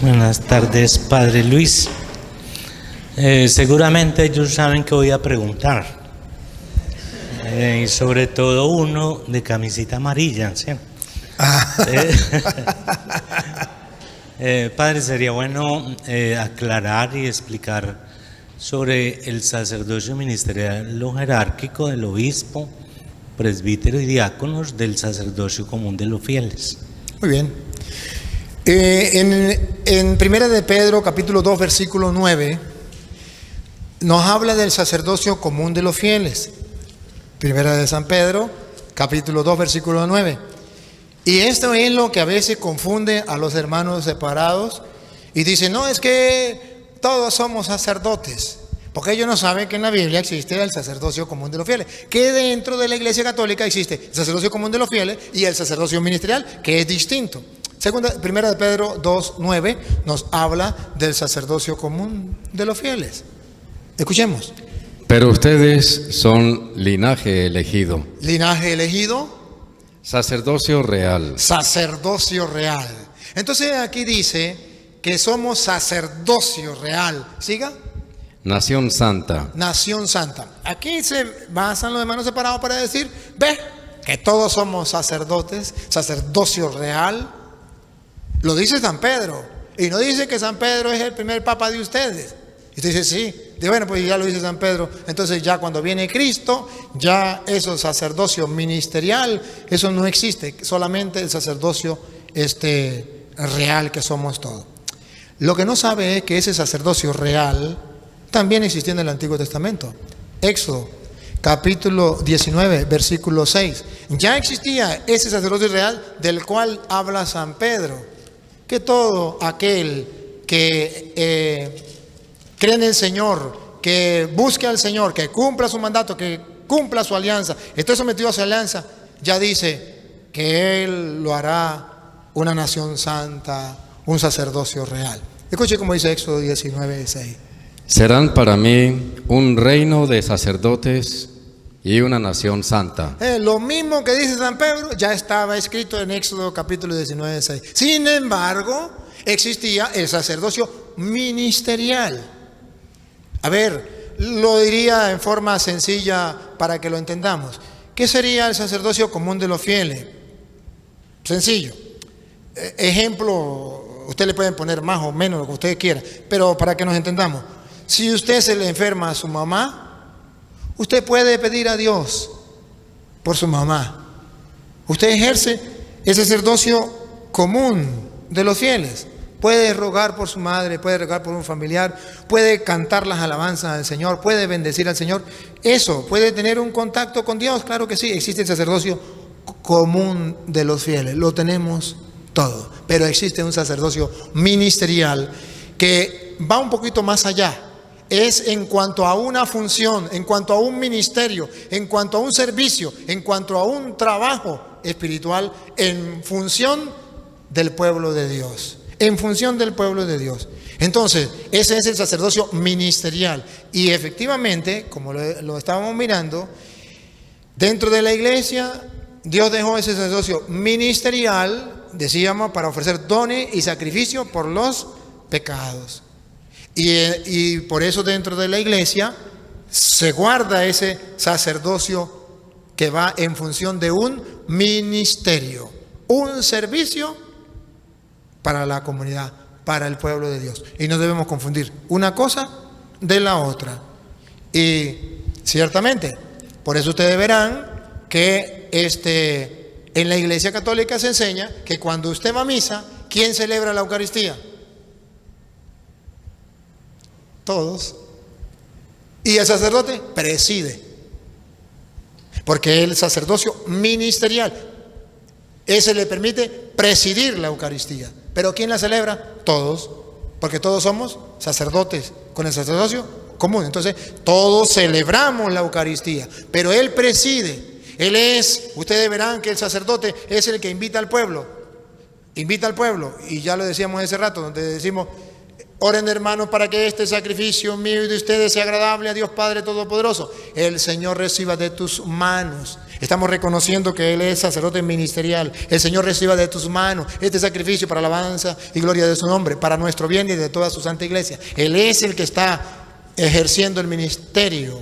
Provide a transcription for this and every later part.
Buenas tardes, Padre Luis. Seguramente ellos saben que voy a preguntar. Y sobre todo uno de camisita amarilla, ¿sí? Padre, sería bueno aclarar y explicar sobre el sacerdocio ministerial o jerárquico del obispo, presbítero y diáconos del sacerdocio común de los fieles. Muy bien. En Primera de Pedro, capítulo 2, versículo 9, nos habla del sacerdocio común de los fieles. Primera de San Pedro, capítulo 2, versículo 9. Y esto es lo que a veces confunde a los hermanos separados y dicen, no, es que todos somos sacerdotes. Porque ellos no saben que en la Biblia existe el sacerdocio común de los fieles, que dentro de la Iglesia Católica existe el sacerdocio común de los fieles y el sacerdocio ministerial, que es distinto. Primera de Pedro 2:9 nos habla del sacerdocio común de los fieles. Escuchemos. Pero ustedes son linaje elegido. Linaje elegido. Sacerdocio real. Sacerdocio real. Entonces aquí dice que somos sacerdocio real. ¿Siga? Nación santa. Nación santa. Aquí se basan los hermanos separados para decir, ve, que todos somos sacerdotes, sacerdocio real. Lo dice San Pedro. Y no dice que San Pedro es el primer papa de ustedes. Y usted dice, sí. Dice, bueno, pues ya lo dice San Pedro. Entonces ya cuando viene Cristo, ya eso sacerdocio ministerial, eso no existe. Solamente el sacerdocio real que somos todos. Lo que no sabe es que ese sacerdocio real también existía en el Antiguo Testamento. Éxodo, capítulo 19, versículo 6. Ya existía ese sacerdocio real del cual habla San Pedro. Que todo aquel que cree en el Señor, que busque al Señor, que cumpla su mandato, que cumpla su alianza, esté sometido a su alianza, ya dice que Él lo hará una nación santa, un sacerdocio real. Escuche cómo dice Éxodo 19, 6. Serán para mí un reino de sacerdotes y una nación santa. Lo mismo que dice San Pedro ya estaba escrito en Éxodo capítulo 19, 6. Sin embargo, existía el sacerdocio ministerial. A ver, lo diría en forma sencilla para que lo entendamos. ¿Qué sería el sacerdocio común de los fieles? Sencillo. Ejemplo, usted le pueden poner más o menos lo que usted quiera, pero para que nos entendamos. Si usted se le enferma a su mamá, usted puede pedir a Dios por su mamá. Usted ejerce el sacerdocio común de los fieles. Puede rogar por su madre, puede rogar por un familiar, puede cantar las alabanzas al Señor, puede bendecir al Señor. Eso, puede tener un contacto con Dios. Claro que sí, existe el sacerdocio común de los fieles. Lo tenemos todo. Pero existe un sacerdocio ministerial que va un poquito más allá. Es en cuanto a una función, en cuanto a un ministerio, en cuanto a un servicio, en cuanto a un trabajo espiritual en función del pueblo de Dios. En función del pueblo de Dios. Entonces, ese es el sacerdocio ministerial. Y efectivamente, como lo estábamos mirando, dentro de la iglesia, Dios dejó ese sacerdocio ministerial, decíamos, para ofrecer dones y sacrificio por los pecados. Y por eso dentro de la iglesia se guarda ese sacerdocio que va en función de un ministerio, un servicio para la comunidad, para el pueblo de Dios. Y no debemos confundir una cosa de la otra. Y ciertamente, por eso ustedes verán que en la Iglesia Católica se enseña que cuando usted va a misa, ¿quién celebra la Eucaristía? Todos. Y el sacerdote preside. Porque el sacerdocio ministerial, ese le permite presidir la Eucaristía. ¿Pero quién la celebra? Todos. Porque todos somos sacerdotes con el sacerdocio común. Entonces, todos celebramos la Eucaristía. Pero él preside. Ustedes verán que el sacerdote es el que invita al pueblo. Invita al pueblo. Y ya lo decíamos hace rato, donde decimos: oren, hermanos, para que este sacrificio mío y de ustedes sea agradable a Dios Padre Todopoderoso. El Señor reciba de tus manos Estamos reconociendo que Él es sacerdote ministerial. El Señor reciba de tus manos este sacrificio para alabanza y gloria de su nombre, para nuestro bien y de toda su santa iglesia. Él es el que está ejerciendo el ministerio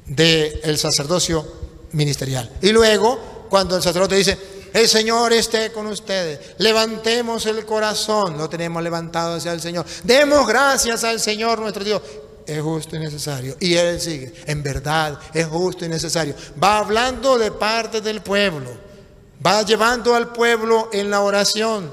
del sacerdocio ministerial. Y luego, cuando el sacerdote dice: el Señor esté con ustedes, levantemos el corazón, lo tenemos levantado hacia el Señor, demos gracias al Señor nuestro Dios. Es justo y necesario. Y Él sigue: en verdad es justo y necesario. Va hablando de parte del pueblo, va llevando al pueblo en la oración,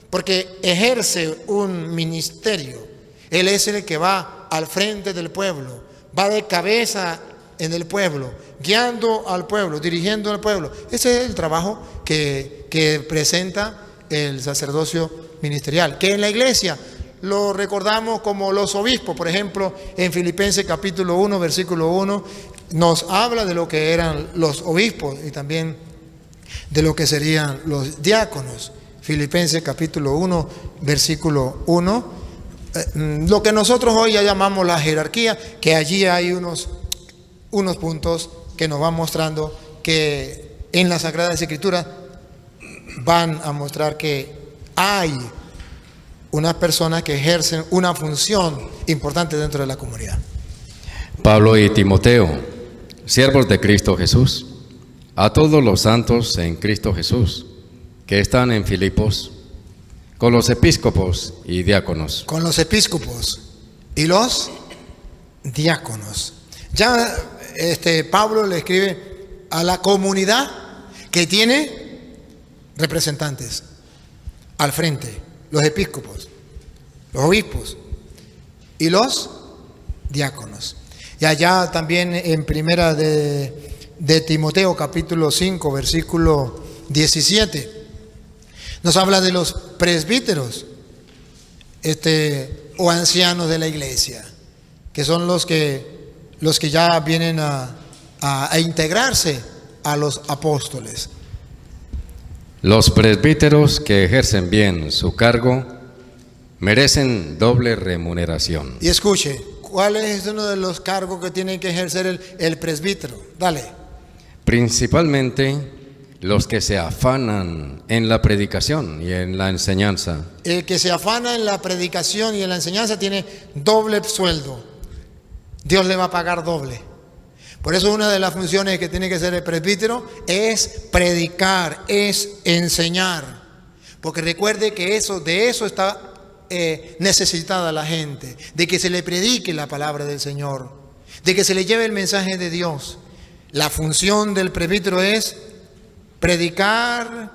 porque ejerce un ministerio. Él es el que va al frente del pueblo, va de cabeza en el pueblo, guiando al pueblo, dirigiendo al pueblo. Ese es el trabajo que presenta el sacerdocio ministerial, que en la iglesia lo recordamos como los obispos. Por ejemplo, en Filipenses capítulo 1, versículo 1, nos habla de lo que eran los obispos y también de lo que serían los diáconos. Filipenses capítulo 1, versículo 1, lo que nosotros hoy ya llamamos la jerarquía, que allí hay unos puntos que nos van mostrando que en las Sagradas Escrituras van a mostrar que hay unas personas que ejercen una función importante dentro de la comunidad. Pablo y Timoteo, siervos de Cristo Jesús, a todos los santos en Cristo Jesús, que están en Filipos, con los episcopos y diáconos. Con los episcopos y los diáconos. Ya Pablo le escribe a la comunidad que tiene representantes al frente: los episcopos, los obispos y los diáconos. Y allá también en primera de Timoteo capítulo 5 versículo 17 nos habla de los presbíteros o ancianos de la iglesia, que son los que ya vienen a integrarse a los apóstoles. Los presbíteros que ejercen bien su cargo merecen doble remuneración. Y escuche, ¿cuál es uno de los cargos que tiene que ejercer el presbítero? Dale. Principalmente los que se afanan en la predicación y en la enseñanza. El que se afana en la predicación y en la enseñanza tiene doble sueldo. Dios le va a pagar doble. Por eso una de las funciones que tiene que hacer el presbítero es predicar, es enseñar. Porque recuerde que de eso está necesitada la gente, de que se le predique la palabra del Señor, de que se le lleve el mensaje de Dios. La función del presbítero es predicar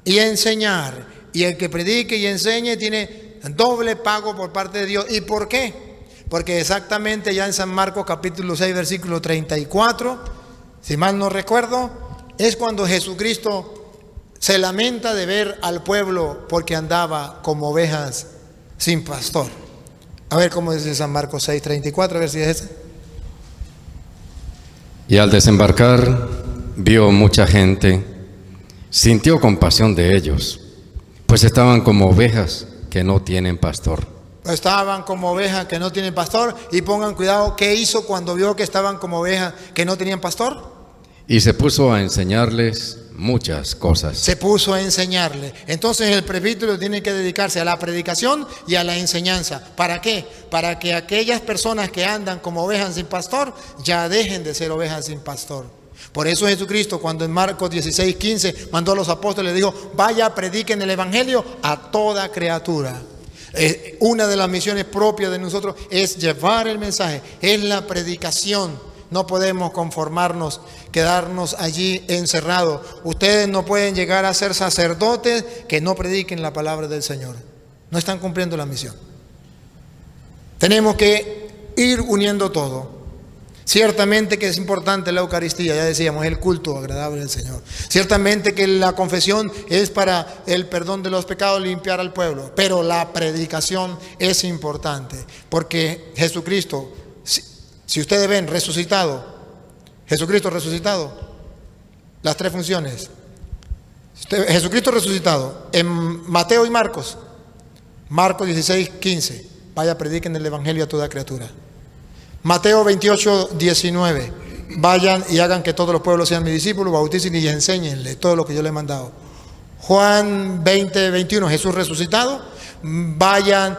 y enseñar. Y el que predique y enseñe tiene doble pago por parte de Dios. ¿Y por qué? Porque exactamente ya en San Marcos capítulo 6 versículo 34, si mal no recuerdo, es cuando Jesucristo se lamenta de ver al pueblo porque andaba como ovejas sin pastor. A ver cómo dice San Marcos 6, 34, a ver si es ese. Y al desembarcar vio mucha gente, sintió compasión de ellos, pues estaban como ovejas que no tienen pastor. Estaban como ovejas que no tienen pastor. Y pongan cuidado, ¿qué hizo cuando vio que estaban como ovejas que no tenían pastor? Y se puso a enseñarles muchas cosas. Se puso a enseñarle. Entonces el presbítero tiene que dedicarse a la predicación y a la enseñanza. ¿Para qué? Para que aquellas personas que andan como ovejas sin pastor ya dejen de ser ovejas sin pastor. Por eso Jesucristo, cuando en Marcos 16, 15 mandó a los apóstoles, dijo: vaya, prediquen el evangelio a toda criatura. Una de las misiones propias de nosotros es llevar el mensaje, es la predicación. No podemos conformarnos, quedarnos allí encerrados. Ustedes no pueden llegar a ser sacerdotes que no prediquen la palabra del Señor. No están cumpliendo la misión. Tenemos que ir uniendo todo. Ciertamente que es importante la Eucaristía, ya decíamos, el culto agradable del Señor. Ciertamente que la confesión es para el perdón de los pecados, limpiar al pueblo. Pero la predicación es importante, porque Jesucristo, si ustedes ven resucitado, Jesucristo resucitado, las tres funciones. Jesucristo resucitado en Mateo y Marcos 16, 15, vaya, prediquen el evangelio a toda criatura. Mateo 28, 19, vayan y hagan que todos los pueblos sean mis discípulos, bauticen y enséñenle todo lo que yo les he mandado. Juan 20, 21, Jesús resucitado. Vayan,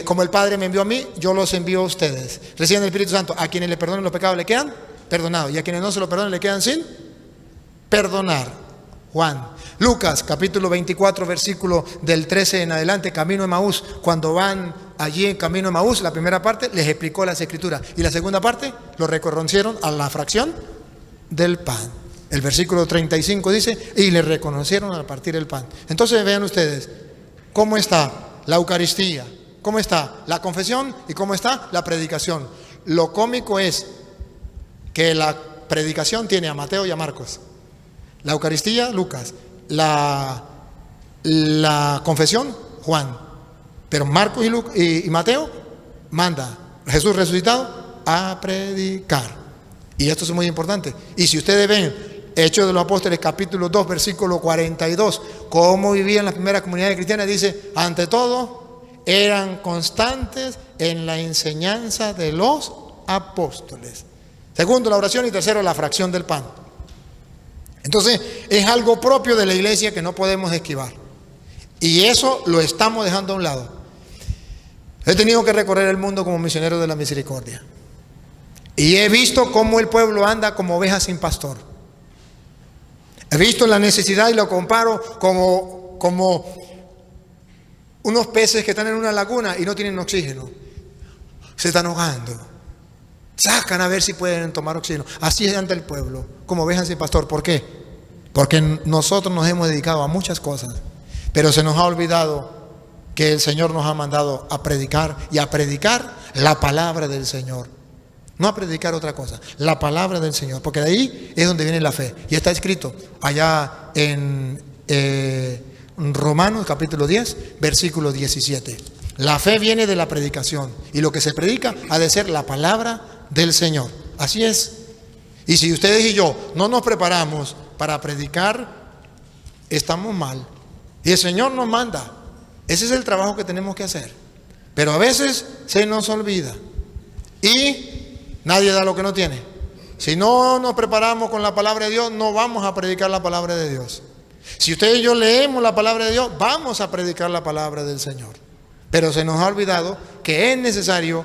como el Padre me envió a mí, yo los envío a ustedes. Reciban el Espíritu Santo. A quienes le perdonen los pecados le quedan perdonados, y a quienes no se lo perdonen le quedan sin perdonar. Juan. Lucas capítulo 24, versículo del 13 en adelante, camino de Emaús. Cuando van allí en camino de Emaús, la primera parte les explicó las escrituras, y la segunda parte lo reconocieron a la fracción del pan. El versículo 35 dice, y le reconocieron al partir el pan. Entonces vean ustedes cómo está la Eucaristía, cómo está la confesión y cómo está la predicación. Lo cómico es que la predicación tiene a Mateo y a Marcos, la Eucaristía Lucas, la confesión Juan, pero Marcos y Mateo manda Jesús resucitado a predicar. Y esto es muy importante. Y si ustedes ven Hechos de los Apóstoles capítulo 2 versículo 42, cómo vivían las primeras comunidades cristianas, dice, ante todo eran constantes en la enseñanza de los apóstoles. Segundo, la oración, y tercero, la fracción del pan. Entonces es algo propio de la iglesia que no podemos esquivar, y eso lo estamos dejando a un lado. He tenido que recorrer el mundo como misionero de la misericordia, y he visto cómo el pueblo anda como ovejas sin pastor. He visto la necesidad y lo comparo como unos peces que están en una laguna y no tienen oxígeno, se están ahogando, sacan a ver si pueden tomar oxígeno. Así es ante el pueblo, como ovejas sin pastor. ¿Por qué? Porque nosotros nos hemos dedicado a muchas cosas, pero se nos ha olvidado que el Señor nos ha mandado a predicar, y a predicar la palabra del Señor, no a predicar otra cosa, la palabra del Señor, porque de ahí es donde viene la fe. Y está escrito allá en Romanos capítulo 10 versículo 17. La fe viene de la predicación, y lo que se predica ha de ser la palabra del Señor. Así es. Y si ustedes y yo no nos preparamos para predicar, estamos mal. Y el Señor nos manda. Ese es el trabajo que tenemos que hacer. Pero a veces se nos olvida, y nadie da lo que no tiene. Si no nos preparamos con la palabra de Dios, no vamos a predicar la palabra de Dios. Si ustedes y yo leemos la palabra de Dios, vamos a predicar la palabra del Señor. Pero se nos ha olvidado que es necesario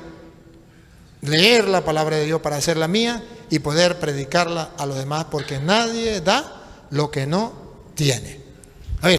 leer la palabra de Dios para hacerla mía y poder predicarla a los demás, porque nadie da lo que no tiene.